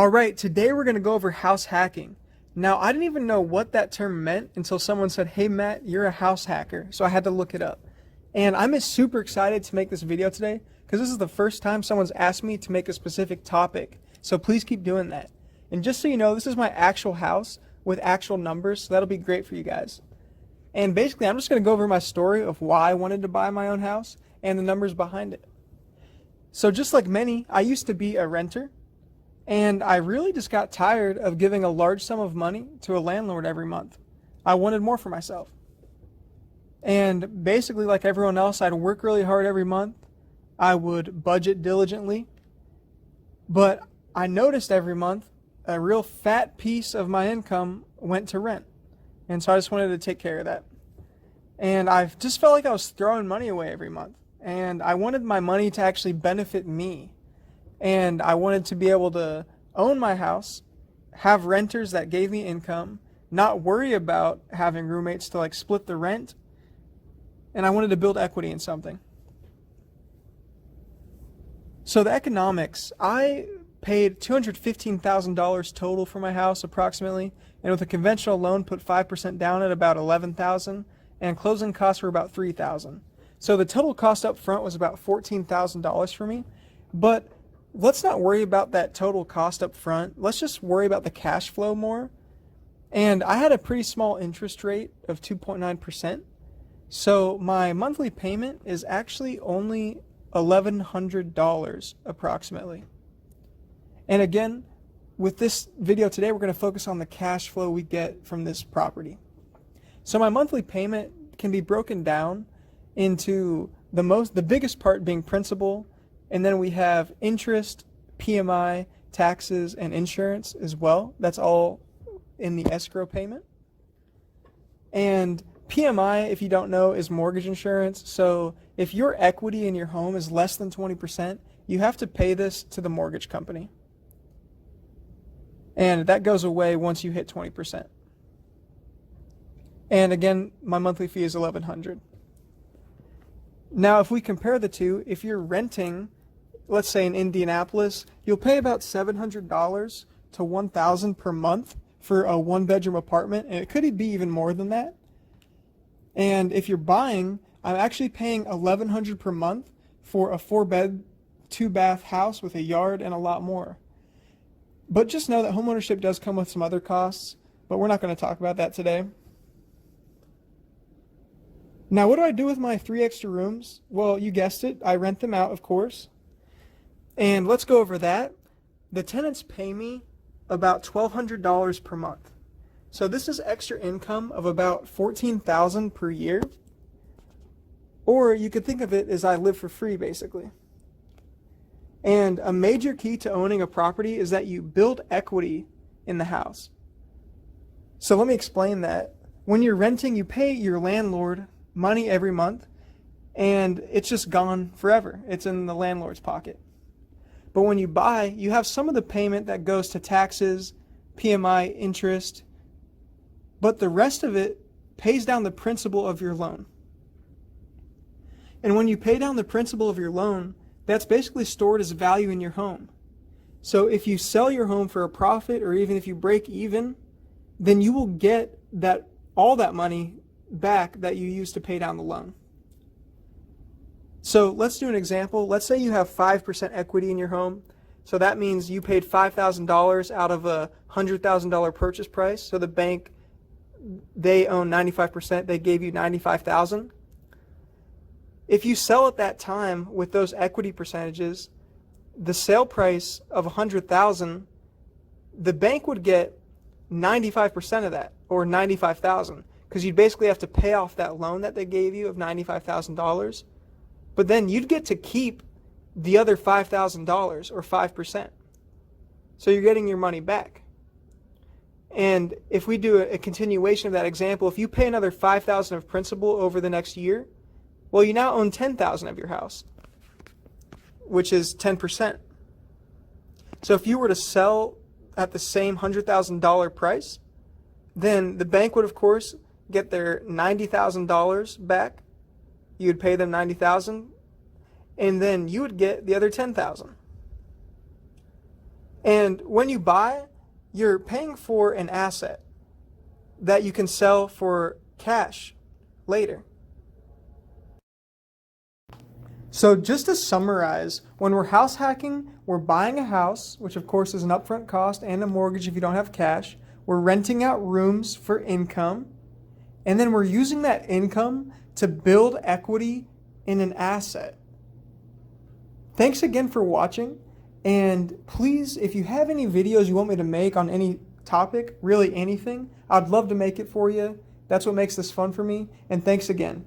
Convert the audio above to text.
All right, today we're going to go over house hacking. Now, I didn't even know what that term meant until someone said, "Hey Matt, you're a house hacker." So I had to look it up. And I'm super excited to make this video today because this is the first time someone's asked me to make a specific topic. So please keep doing that. And just so you know, this is my actual house with actual numbers, so that'll be great for you guys. And basically, I'm just going to go over my story of why I wanted to buy my own house and the numbers behind it. So just like many, I used to be a renter. And I really just got tired of giving a large sum of money to a landlord every month. I wanted more for myself. And basically, like everyone else, I'd work really hard every month. I would budget diligently. But I noticed every month a real fat piece of my income went to rent. And so I just wanted to take care of that. And I just felt like I was throwing money away every month. And I wanted my money to actually benefit me. And I wanted to be able to own my house, have renters that gave me income, not worry about having roommates to like split the rent. And I wanted to build equity in something. So the economics, I paid $215,000 total for my house approximately. And with a conventional loan, put 5% down at about $11,000 and closing costs were about $3,000. So the total cost up front was about $14,000 for me. But let's not worry about that total cost up front. Let's just worry about the cash flow more. And I had a pretty small interest rate of 2.9%. So my monthly payment is actually only $1,100 approximately. And again, with this video today, we're going to focus on the cash flow we get from this property. So my monthly payment can be broken down into the biggest part being principal. And then we have interest, PMI, taxes, and insurance as well. That's all in the escrow payment. And PMI, if you don't know, is mortgage insurance. So if your equity in your home is less than 20%, you have to pay this to the mortgage company. And that goes away once you hit 20%. And again, my monthly fee is $1,100. Now, if we compare the two, if you're renting, let's say in Indianapolis, you'll pay about $700 to $1,000 per month for a one-bedroom apartment, and it could be even more than that. And if you're buying, I'm actually paying $1,100 per month for a 4-bed, 2-bath house with a yard and a lot more. But just know that homeownership does come with some other costs, but we're not going to talk about that today. Now, what do I do with my 3 extra rooms? Well, you guessed it, I rent them out, of course. And let's go over that. The tenants pay me about $1,200 per month. So this is extra income of about $14,000 per year. Or you could think of it as I live for free, basically. And a major key to owning a property is that you build equity in the house. So let me explain that. When you're renting, you pay your landlord money every month, and it's just gone forever. It's in the landlord's pocket. But when you buy, you have some of the payment that goes to taxes, PMI, interest, but the rest of it pays down the principal of your loan. And when you pay down the principal of your loan, that's basically stored as value in your home. So if you sell your home for a profit, or even if you break even, then you will get all that money back that you used to pay down the loan. So let's do an example. Let's say you have 5% equity in your home. So that means you paid $5,000 out of a $100,000 purchase price. So the bank, they own 95%. They gave you $95,000. If you sell at that time with those equity percentages, the sale price of $100,000, the bank would get 95% of that, or $95,000, because you'd basically have to pay off that loan that they gave you of $95,000. But then you'd get to keep the other $5,000 or 5%. So you're getting your money back. And if we do a continuation of that example, if you pay another $5,000 of principal over the next year, well, you now own $10,000 of your house, which is 10%. So if you were to sell at the same $100,000 price, then the bank would, of course, get their $90,000 back. You would pay them $90,000, and then you would get the other $10,000. And when you buy, you're paying for an asset that you can sell for cash later. So just to summarize, when we're house hacking, we're buying a house, which of course is an upfront cost and a mortgage if you don't have cash. We're renting out rooms for income, and then we're using that income to build equity in an asset. Thanks again for watching, and please, if you have any videos you want me to make on any topic, really anything, I'd love to make it for you. That's what makes this fun for me, and thanks again.